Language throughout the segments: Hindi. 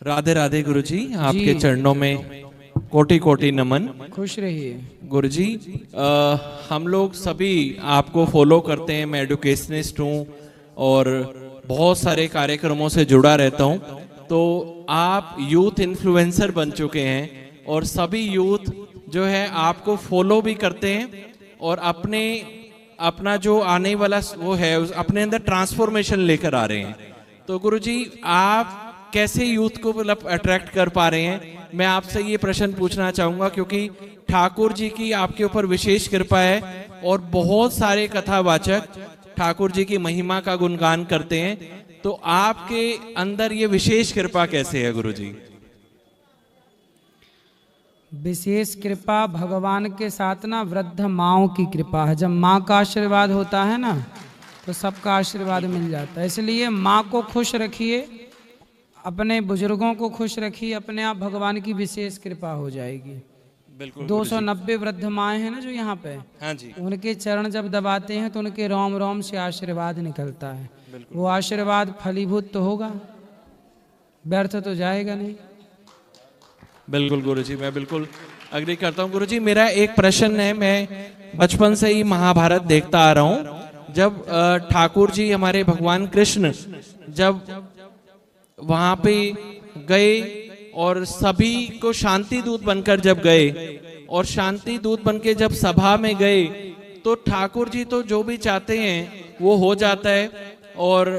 राधे राधे गुरुजी, आपके चरणों में कोटि कोटि नमन। खुश रहिए गुरुजी। हम लोग सभी आपको फॉलो करते हैं, मैं एडुकेशनिस्ट हूँ और बहुत सारे कार्यक्रमों से जुड़ा रहता हूँ। तो आप यूथ इन्फ्लुएंसर बन चुके हैं और सभी यूथ जो है आपको फॉलो भी करते हैं और अपना जो आने वाला वो है अपने अंदर ट्रांसफॉर्मेशन लेकर आ रहे हैं। तो गुरुजी, आप कैसे यूथ को मतलब अट्रैक्ट कर पा रहे हैं? मैं आपसे ये प्रश्न पूछना चाहूंगा क्योंकि ठाकुर जी की आपके ऊपर विशेष कृपा है और बहुत सारे कथावाचक ठाकुर जी की महिमा का गुणगान करते हैं। तो आपके अंदर ये विशेष कृपा कैसे है गुरुजी? विशेष कृपा भगवान के साथ ना वृद्ध माँओं की कृपा है। जब माँ का आशीर्वाद होता है ना तो सबका आशीर्वाद मिल जाता है। इसलिए माँ को खुश रखिए, अपने बुजुर्गों को खुश रखिए, अपने आप भगवान की विशेष कृपा हो जाएगी। बिल्कुल। 290 वृद्ध माएँ हैं ना जो यहाँ पे, हाँ जी। उनके चरण जब दबाते हैं तो उनके रोम रोम से आशीर्वाद निकलता है। वो आशीर्वाद फलीभूत तो होगा, व्यर्थ तो जाएगा नहीं। बिल्कुल गुरुजी, मैं बिल्कुल अग्री करता हूँ। गुरुजी, मेरा एक प्रश्न है। मैं बचपन से ही महाभारत देखता आ रहा हूँ। जब ठाकुर जी हमारे भगवान कृष्ण जब वहां पे गए और सभी को शांति दूत बनकर जब गए और शांति दूत बनके जब सभा में गए तो ठाकुर जी तो जो भी चाहते हैं वो हो जाता है और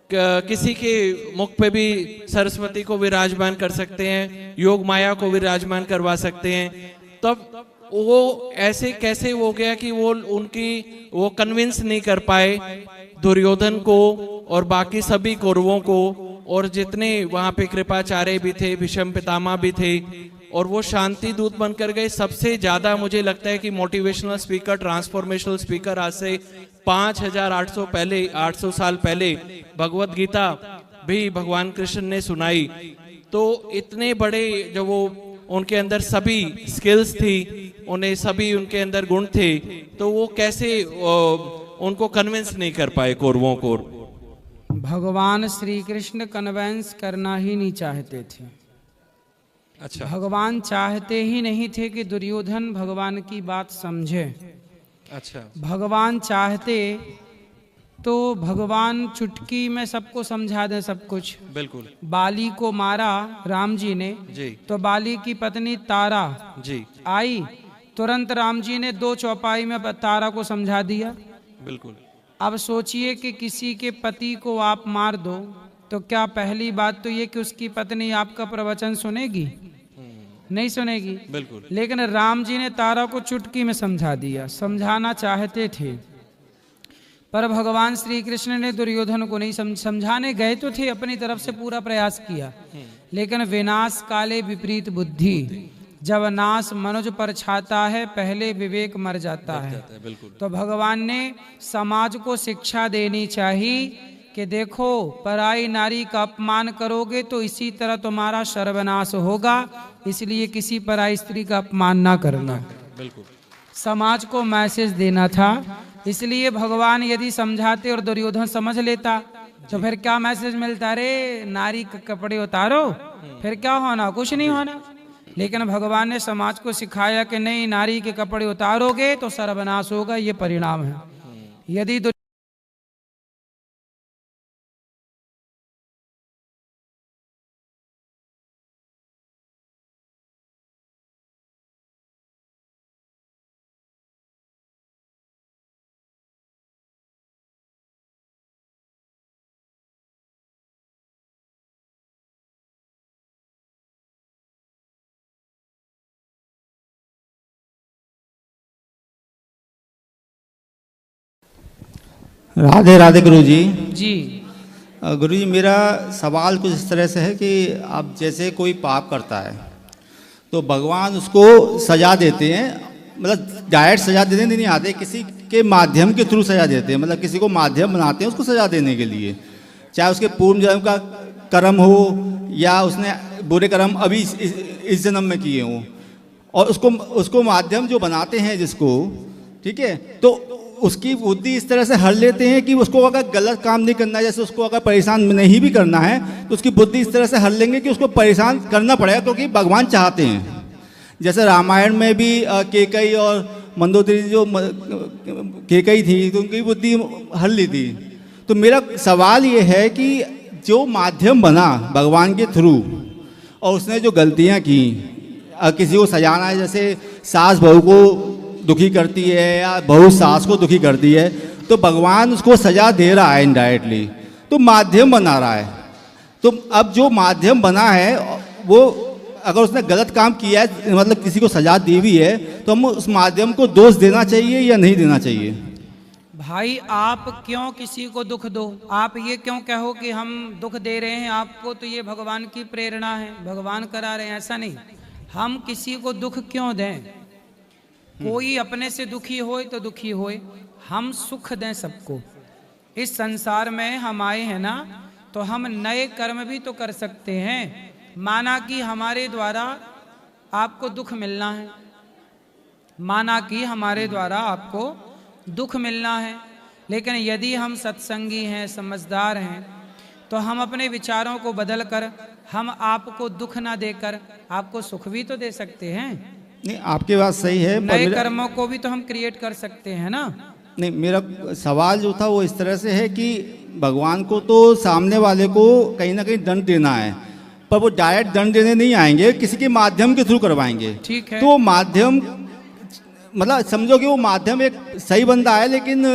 किसी के मुख पे भी सरस्वती को विराजमान कर सकते हैं, योग माया को विराजमान करवा सकते हैं। तब वो ऐसे कैसे हो गया कि वो कन्विंस नहीं कर पाए दुर्योधन को और बाकी सभी कौरवों को, और जितने वहां पे कृपाचार्य भी थे, भीष्म पितामह भी थे, और वो शांति दूत बनकर गए। सबसे ज्यादा मुझे लगता है कि मोटिवेशनल स्पीकर, ट्रांसफॉर्मेशनल स्पीकर आज से 5800 साल पहले भगवत गीता भी भगवान कृष्ण ने सुनाई। तो इतने बड़े जो वो उनके अंदर सभी स्किल्स थी, उन्हें सभी उनके अंदर गुण थे, तो वो कैसे उनको कन्विंस नहीं कर पाए कौरवों को? भगवान श्री कृष्ण कन्विंस करना ही नहीं चाहते थे। अच्छा। भगवान चाहते ही नहीं थे कि दुर्योधन भगवान की बात समझे। अच्छा। भगवान चाहते तो भगवान चुटकी में सबको समझा दें सब कुछ। बिल्कुल। बाली को मारा राम जी ने जी। तो बाली की पत्नी तारा जी आई, तुरंत राम जी ने 2 चौपाई में तारा को समझा दिया। बिल्कुल। अब सोचिए कि किसी के पति को आप मार दो तो क्या पहली बात तो ये कि उसकी पत्नी आपका प्रवचन सुनेगी? नहीं सुनेगी। बिल्कुल। लेकिन राम जी ने तारा को चुटकी में समझा दिया। समझाना चाहते थे पर भगवान श्री कृष्ण ने दुर्योधन को नहीं समझाने गए तो थे, अपनी तरफ से पूरा प्रयास किया, लेकिन विनाश काले विपरीत बुद्धि, जब नाश मनुज पर छाता है पहले विवेक मर जाता है। तो भगवान ने समाज को शिक्षा देनी चाहिए कि देखो पराई नारी का अपमान करोगे तो इसी तरह तुम्हारा सर्वनाश होगा, इसलिए किसी पराई स्त्री का अपमान ना करना। बिल्कुल। समाज को मैसेज देना था। इसलिए भगवान यदि समझाते और दुर्योधन समझ लेता तो फिर क्या मैसेज मिलता? रे नारी के कपड़े उतारो, फिर क्या होना? कुछ नहीं होना। लेकिन भगवान ने समाज को सिखाया कि नहीं, नारी के कपड़े उतारोगे तो सर्वनाश होगा, ये परिणाम है। यदि राधे राधे गुरु जी। जी गुरु जी, मेरा सवाल कुछ इस तरह से है कि अब जैसे कोई पाप करता है तो भगवान उसको सजा देते हैं, मतलब डायरेक्ट सजा देने नहीं आते, किसी के माध्यम के थ्रू सजा देते हैं, मतलब किसी को माध्यम बनाते हैं उसको सजा देने के लिए, चाहे उसके पूर्व जन्म का कर्म हो या उसने बुरे कर्म अभी इस जन्म में किए हों, और उसको माध्यम जो बनाते हैं जिसको, ठीक है, तो उसकी बुद्धि इस तरह से हर लेते हैं कि उसको अगर गलत काम नहीं करना है, जैसे उसको अगर परेशान नहीं भी करना है तो उसकी बुद्धि इस तरह से हर लेंगे कि उसको परेशान करना पड़ेगा, क्योंकि भगवान चाहते हैं। जैसे रामायण में भी केकई और मंदोदरी जो केकई थी तो उनकी बुद्धि हर ली थी। तो मेरा सवाल ये है कि जो माध्यम बना भगवान के थ्रू और उसने जो गलतियाँ की, किसी को सजाना है, जैसे सास बहू को दुखी करती है या बहू सास को दुखी करती है, तो भगवान उसको सजा दे रहा है इनडायरेक्टली, तो माध्यम बना रहा है। तो अब जो माध्यम बना है वो अगर उसने गलत काम किया है, मतलब किसी को सजा दी भी है, तो हम उस माध्यम को दोष देना चाहिए या नहीं देना चाहिए? भाई आप क्यों किसी को दुख दो? आप ये क्यों कहो कि हम दुख दे रहे हैं आपको, तो ये भगवान की प्रेरणा है, भगवान करा रहे हैं, ऐसा नहीं। हम किसी को दुख क्यों दें? कोई अपने से दुखी होए तो दुखी होए, हम सुख दें सबको। इस संसार में हम आए हैं ना, तो हम नए कर्म भी तो कर सकते हैं। माना कि हमारे द्वारा आपको दुख मिलना है, माना कि हमारे द्वारा आपको दुख मिलना है, लेकिन यदि हम सत्संगी हैं, समझदार हैं, तो हम अपने विचारों को बदल कर हम आपको दुख ना देकर आपको सुख भी तो दे सकते हैं। नहीं, आपकी बात सही है, नए कर्मों को भी तो हम क्रिएट कर सकते हैं ना। नहीं, मेरा सवाल जो था वो इस तरह से है कि भगवान को तो सामने वाले को कहीं ना कहीं दंड देना है, पर वो डायरेक्ट दंड देने नहीं आएंगे, किसी के माध्यम के थ्रू करवाएंगे। ठीक है। तो वो माध्यम, मतलब समझो कि वो माध्यम एक सही बंदा है, लेकिन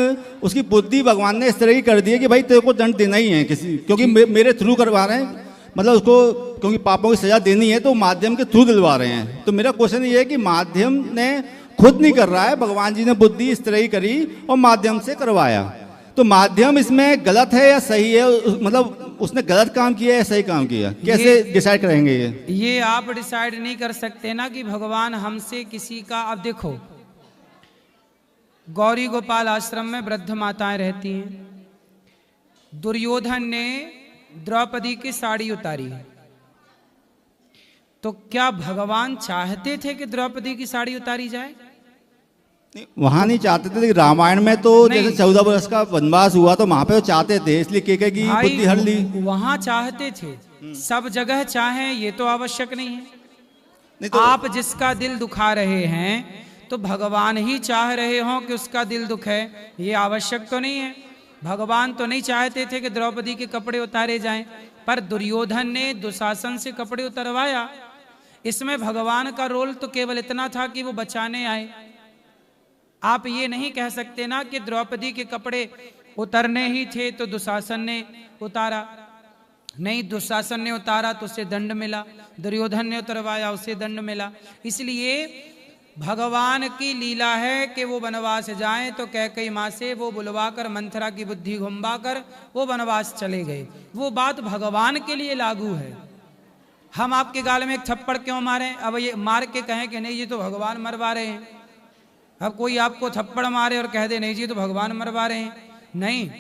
उसकी बुद्धि भगवान ने इस तरह की कर दी है कि भाई तेरे को दंड देना ही है किसी, क्योंकि मेरे थ्रू करवा रहे हैं, मतलब उसको क्योंकि पापों की सजा देनी है तो माध्यम के थ्रू दिलवा रहे हैं। तो मेरा क्वेश्चन ये है कि माध्यम ने खुद नहीं कर रहा है, भगवान जी ने बुद्धि इस तरह की करी और माध्यम से करवाया। तो माध्यम इसमें गलत है या सही है? मतलब उसने गलत काम किया या सही काम किया, कैसे डिसाइड करेंगे ये आप डिसाइड नहीं कर सकते ना कि भगवान हमसे किसी का। अब देखो, गौरी गोपाल आश्रम में वृद्ध माताएं रहती हैं। दुर्योधन ने द्रौपदी की साड़ी उतारी, तो क्या भगवान चाहते थे कि द्रौपदी की साड़ी उतारी जाए? वहां नहीं चाहते थे, लेकिन रामायण में तो जैसे 14 वर्ष का वनवास हुआ तो वहां पे वो चाहते थे, इसलिए केकई की बुद्धि हर ली। वहां चाहते थे, सब जगह चाहें ये तो आवश्यक नहीं है। नहीं तो आप जिसका दिल दुखा रहे हैं तो भगवान ही चाह रहे हों कि उसका दिल दुखे, ये आवश्यक तो नहीं है। भगवान तो नहीं चाहते थे कि द्रौपदी के कपड़े उतारे जाएं, पर दुर्योधन ने दुशासन से कपड़े उतरवाया। इसमें भगवान का रोल तो केवल इतना था कि वो बचाने आए। आप ये नहीं कह सकते ना कि द्रौपदी के कपड़े उतरने ही थे तो दुशासन ने उतारा। नहीं, दुशासन ने उतारा तो उसे दंड मिला, दुर्योधन ने उतरवाया उसे दंड मिला। इसलिए भगवान की लीला है कि वो वनवास जाएं तो कैकई माँ से वो बुलवाकर मंथरा की बुद्धि घुमाकर वो वनवास चले गए। वो बात भगवान के लिए लागू है। हम आपके गाल में एक थप्पड़ क्यों मारें? अब ये मार के कहें कि नहीं ये तो भगवान मरवा रहे हैं। अब कोई आपको थप्पड़ मारे और कह दे नहीं जी तो भगवान मरवा रहे हैं, नहीं,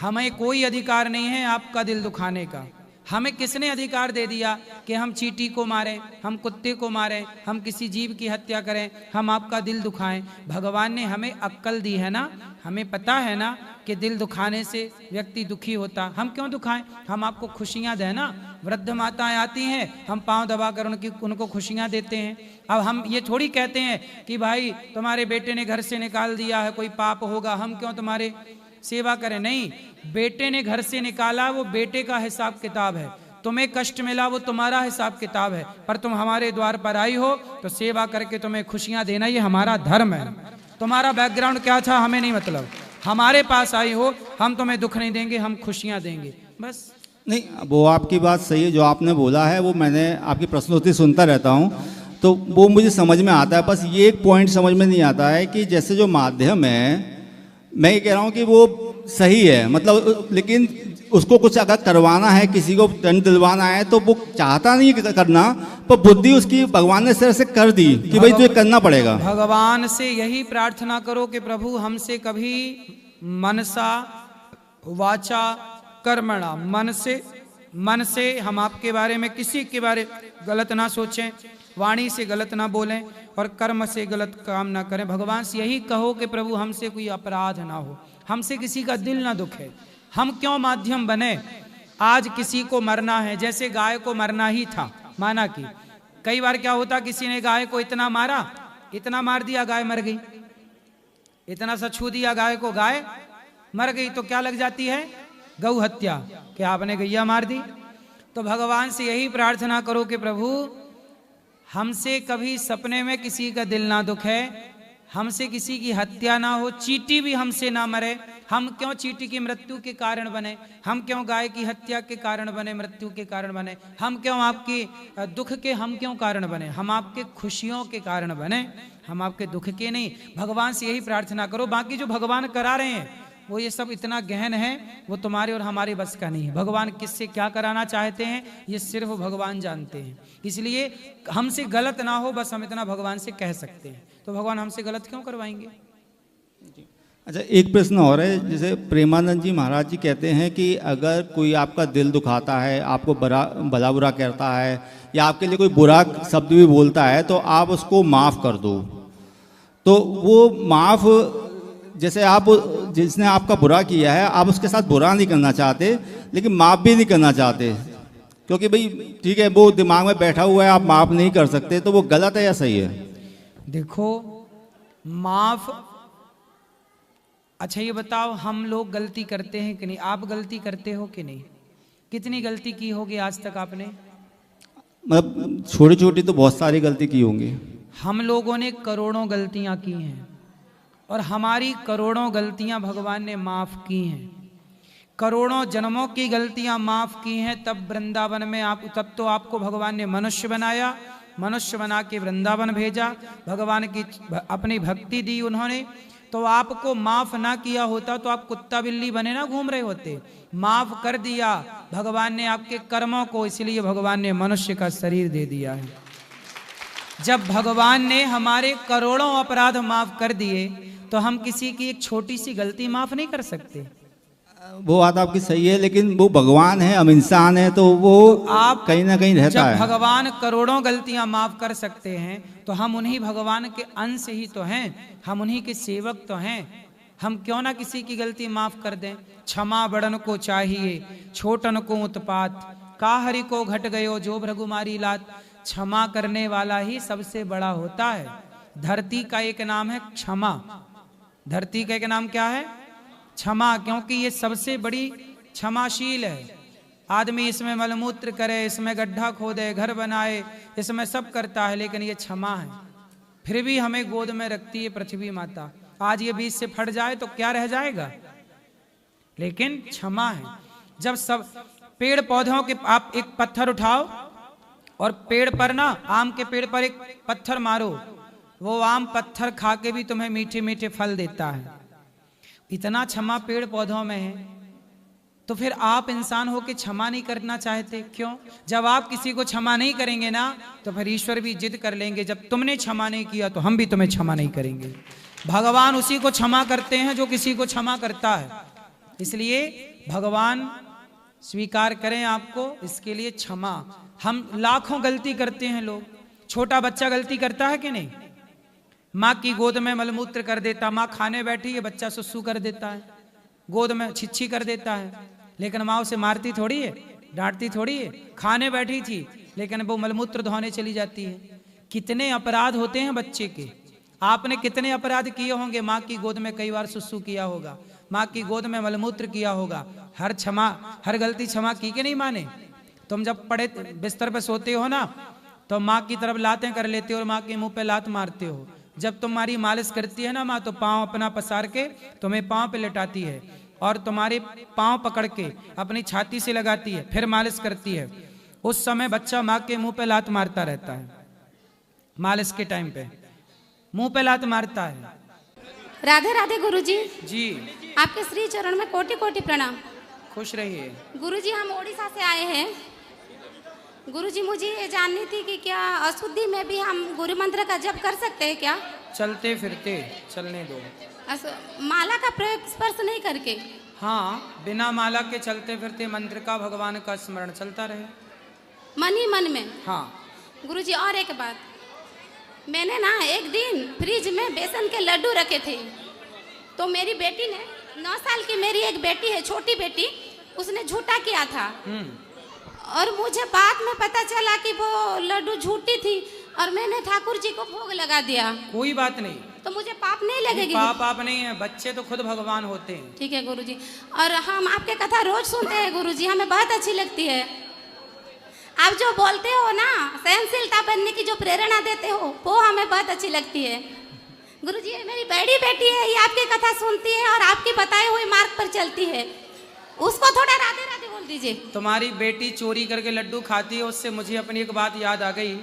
हमें कोई अधिकार नहीं है आपका दिल दुखाने का। हमें किसने अधिकार दे दिया कि हम चींटी को मारें, हम कुत्ते को मारें, हम किसी जीव की हत्या करें, हम आपका दिल दुखाएं? भगवान ने हमें अक्ल दी है ना, हमें पता है ना कि दिल दुखाने से व्यक्ति दुखी होता। हम क्यों दुखाएं? हम आपको खुशियां दें ना। वृद्ध माताएं आती हैं, हम पांव दबाकर उनको खुशियां देते हैं। अब हम ये थोड़ी कहते हैं कि भाई तुम्हारे बेटे ने घर से निकाल दिया है, कोई पाप होगा, हम क्यों तुम्हारे सेवा करें? नहीं, बेटे ने घर से निकाला वो बेटे का हिसाब किताब है, तुम्हें कष्ट मिला वो तुम्हारा हिसाब किताब है, पर तुम हमारे द्वार पर आई हो तो सेवा करके तुम्हें खुशियां देना ये हमारा धर्म है। तुम्हारा बैकग्राउंड क्या था हमें नहीं मतलब, हमारे पास आई हो हम तुम्हें दुख नहीं देंगे, हम खुशियां देंगे, बस। नहीं, वो आपकी बात सही है, जो आपने बोला है वो मैंने आपकी प्रश्नोत्तरी सुनता रहता हूँ तो वो मुझे समझ में आता है। बस ये एक पॉइंट समझ में नहीं आता है कि जैसे जो माध्यम है, मैं ये कह रहा हूँ कि वो सही है, मतलब लेकिन उसको कुछ अगर करवाना है, किसी को दंड दिलवाना है तो वो चाहता नहीं करना, पर बुद्धि उसकी भगवान ने इस तरह से कर दी कि भाई तुझे करना पड़ेगा। भगवान से यही प्रार्थना करो कि प्रभु हमसे कभी मनसा वाचा कर्मणा, मन से हम आपके बारे में किसी के बारे गलत ना सोचें, वाणी से गलत ना बोलें और कर्म से गलत काम ना करें। भगवान से यही कहो कि प्रभु हमसे कोई अपराध ना हो, हमसे किसी का दिल ना दुखे, हम क्यों माध्यम बने। आज किसी को मरना है, जैसे गाय को मरना ही था, माना कि कई बार क्या होता, किसी ने गाय को इतना मारा, इतना मार दिया, गाय मर गई, इतना सा छू दिया गाय को, गाय मर गई, तो क्या लग जाती है, गौ हत्या, कि आपने गैया मार दी। तो भगवान से यही प्रार्थना करो कि प्रभु हमसे कभी सपने में किसी का दिल ना दुखे, हमसे किसी की हत्या ना हो, चींटी भी हमसे ना मरे। हम क्यों चींटी की मृत्यु के कारण बने, हम क्यों गाय की हत्या के कारण बने, मृत्यु के कारण बने, हम क्यों आपकी दुख के हम क्यों कारण बने, हम आपके खुशियों के कारण बने, हम आपके दुख के नहीं। भगवान से यही प्रार्थना करो। बाकी जो भगवान करा रहे हैं वो ये सब इतना गहन है, वो तुम्हारे और हमारे बस का नहीं है। भगवान किससे क्या कराना चाहते हैं ये सिर्फ भगवान जानते हैं, इसलिए हमसे गलत ना हो, बस हम इतना भगवान से कह सकते हैं। तो भगवान हमसे गलत क्यों करवाएंगे। अच्छा, एक प्रश्न और है। जैसे प्रेमानंद जी महाराज जी कहते हैं कि अगर कोई आपका दिल दुखाता है, आपको भला बुरा कहता है या आपके लिए कोई बुरा शब्द भी बोलता है, तो आप उसको माफ़ कर दो। तो वो माफ़, जैसे आप जिसने आपका बुरा किया है, आप उसके साथ बुरा नहीं करना चाहते लेकिन माफ़ भी नहीं करना चाहते, क्योंकि भाई ठीक है वो दिमाग में बैठा हुआ है, आप माफ़ नहीं कर सकते, तो वो गलत है या सही है। देखो माफ, अच्छा ये बताओ हम लोग गलती करते हैं कि नहीं, आप गलती करते हो कि नहीं, कितनी गलती की होगी आज तक आपने। मतलब छोटी छोटी तो बहुत सारी गलती की होंगी। हम लोगों ने करोड़ों गलतियां की हैं और हमारी करोड़ों गलतियां भगवान ने माफ की हैं, करोड़ों जन्मों की गलतियां माफ की हैं। तब वृंदावन में तब तो आपको भगवान ने मनुष्य बनाया, मनुष्य बना के वृंदावन भेजा, भगवान की अपनी भक्ति दी उन्होंने। तो आपको माफ ना किया होता तो आप कुत्ता बिल्ली बने ना घूम रहे होते, माफ कर दिया भगवान ने आपके कर्मों को, इसलिए भगवान ने मनुष्य का शरीर दे दिया है। जब भगवान ने हमारे करोड़ों अपराध माफ कर दिए तो हम किसी की एक छोटी सी गलती माफ नहीं कर सकते। वो बात आपकी सही है, लेकिन वो भगवान है, हम इंसान हैं, तो वो आप कहीं ना कहीं रहता है। जब भगवान करोड़ों गलतियां माफ कर सकते हैं तो हम उन्हीं भगवान के अंश ही तो हैं, हम उन्हीं के सेवक तो हैं। हम क्यों ना किसी की गलती माफ कर दें। क्षमा बड़न को चाहिए, छोटन को उत्पात, काहरी को घट गयो जो भृगुमारी लात। क्षमा करने वाला ही सबसे बड़ा होता है। धरती का एक नाम है क्षमा, धरती का एक नाम क्या है, क्षमा, क्योंकि ये सबसे बड़ी क्षमाशील है। आदमी इसमें मलमूत्र करे, इसमें गड्ढा खोदे, घर बनाए, इसमें सब करता है, लेकिन ये क्षमा है। फिर भी हमें गोद में रखती है पृथ्वी माता। आज ये बीच से फट जाए तो क्या रह जाएगा, लेकिन क्षमा है। जब सब पेड़ पौधों के, आप एक पत्थर उठाओ और पेड़ पर ना, आम के पेड़ पर एक पत्थर मारो, वो आम पत्थर खा के भी तुम्हें मीठे मीठे फल देता है। इतना क्षमा पेड़ पौधों में है, तो फिर आप इंसान हो के क्षमा नहीं करना चाहते क्यों। जब आप किसी को क्षमा नहीं करेंगे ना तो फिर ईश्वर भी जिद कर लेंगे, जब तुमने क्षमा नहीं किया तो हम भी तुम्हें क्षमा नहीं करेंगे। भगवान उसी को क्षमा करते हैं जो किसी को क्षमा करता है, इसलिए भगवान स्वीकार करें आपको, इसके लिए क्षमा। हम लाखों गलती करते हैं लोग, छोटा बच्चा गलती करता है कि नहीं, माँ की गोद में मलमूत्र कर देता, माँ खाने बैठी है बच्चा सुसु कर देता है, गोद में छिच्छी कर देता है, लेकिन माँ उसे मारती थोड़ी है, डांटती थोड़ी है। खाने बैठी थी लेकिन वो मलमूत्र धोने चली जाती है। कितने अपराध होते हैं बच्चे के, आपने कितने अपराध किए होंगे। माँ की गोद में कई बार सुसु किया होगा, माँ की गोद में मलमूत्र किया होगा, हर गलती क्षमा की कि नहीं माने। तुम जब पड़े बिस्तर पे सोते हो ना तो माँ की तरफ लातें कर लेते हो और माँ के मुंह पे लात मारते हो। जब तुम्हारी मालिश करती है ना माँ, तो पाँव अपना पसार के तुम्हें पाँव पे लेटाती है और तुम्हारे पाँव पकड़ के अपनी छाती से लगाती है, फिर मालिश करती है। उस समय बच्चा माँ के मुंह पे लात मारता रहता है, मालिश के टाइम पे मुंह पे लात मारता है। राधे राधे गुरुजी। जी, आपके श्री चरण में कोटि कोटि प्रणाम। खुश रहिए। गुरुजी हम ओडिशा से आए हैं। गुरुजी मुझे ये जाननी थी कि क्या अशुद्धि में भी हम गुरु मंत्र का जप कर सकते हैं क्या। चलते फिरते चलने दो, माला का प्रयोग स्पर्श नहीं करके। हाँ, बिना माला के चलते फिरते मंत्र का, भगवान का स्मरण चलता रहे मन ही मन में। हाँ, गुरुजी और एक बात, मैंने ना एक दिन फ्रिज में बेसन के लड्डू रखे थे, तो मेरी बेटी ने 9 साल की मेरी एक बेटी है, छोटी बेटी, उसने झूठा किया था और मुझे बाद में पता चला कि वो लड्डू झूठी थी और मैंने ठाकुर जी को भोग लगा दिया। कोई बात नहीं, तो मुझे पाप नहीं लगेगी? पाप नहीं है, बच्चे तो खुद भगवान होते हैं। ठीक है गुरुजी, और हम आपके कथा रोज सुनते हैं गुरुजी, हमें बहुत अच्छी लगती है। आप जो बोलते हो ना, सहनशीलता बनने की जो प्रेरणा देते हो, वो हमें बहुत अच्छी लगती है। गुरुजी ये मेरी बड़ी बेटी है, ये आपकी कथा सुनती है और आपकी बताए हुए मार्ग पर चलती है, उसको थोड़ा राधे राधे बोल दीजिए। तुम्हारी बेटी चोरी करके लड्डू खाती है, उससे मुझे अपनी एक बात याद आ गई।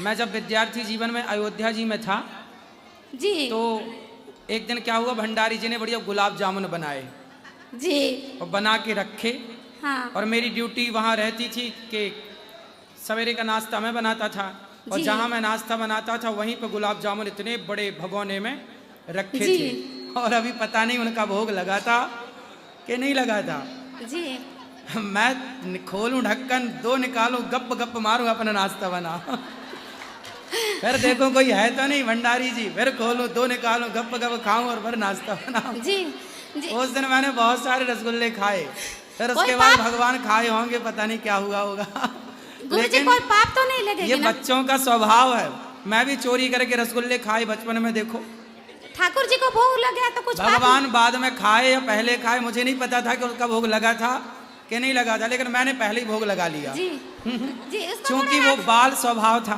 मैं जब विद्यार्थी जीवन में अयोध्या जी में था जी, तो एक दिन क्या हुआ, भंडारी जी ने बढ़िया गुलाब जामुन बनाए जी, और बना के रखे। हाँ, और मेरी ड्यूटी वहाँ रहती थी कि सवेरे का नाश्ता मैं बनाता था, और जी। जहाँ मैं नाश्ता बनाता था वहीं पे गुलाब जामुन इतने बड़े भगोने में रखे जी। थे, और अभी पता नहीं उनका भोग लगा था कि नहीं लगा था। जी, मैं खोलूं ढक्कन, 2 निकालूं, गप गप मारूं, अपना नाश्ता बना फिर देखो कोई है तो नहीं भंडारी जी, फिर खोलूं, 2 निकालूं, गप गप खाऊं और फिर नाश्ता बनाऊं। जी, जी। उस दिन मैंने बहुत सारे रसगुल्ले खाए, फिर उसके कोई बाद पाप- भगवान खाए होंगे, पता नहीं क्या हुआ होगा गुरुजी कोई पाप तो नहीं ये लगेगी ना? बच्चों का स्वभाव है। मैं भी चोरी करके रसगुल्ले खाए बचपन में, देखो। ठाकुर जी को भोग लग गया तो कुछ पाप भगवान बाद में खाए या पहले खाए, मुझे नहीं पता था कि उसका भोग लगा था कि नहीं लगा था, लेकिन मैंने पहले ही भोग लगा लिया जी, जी, उसको क्योंकि थोड़ा वो बाल स्वभाव था।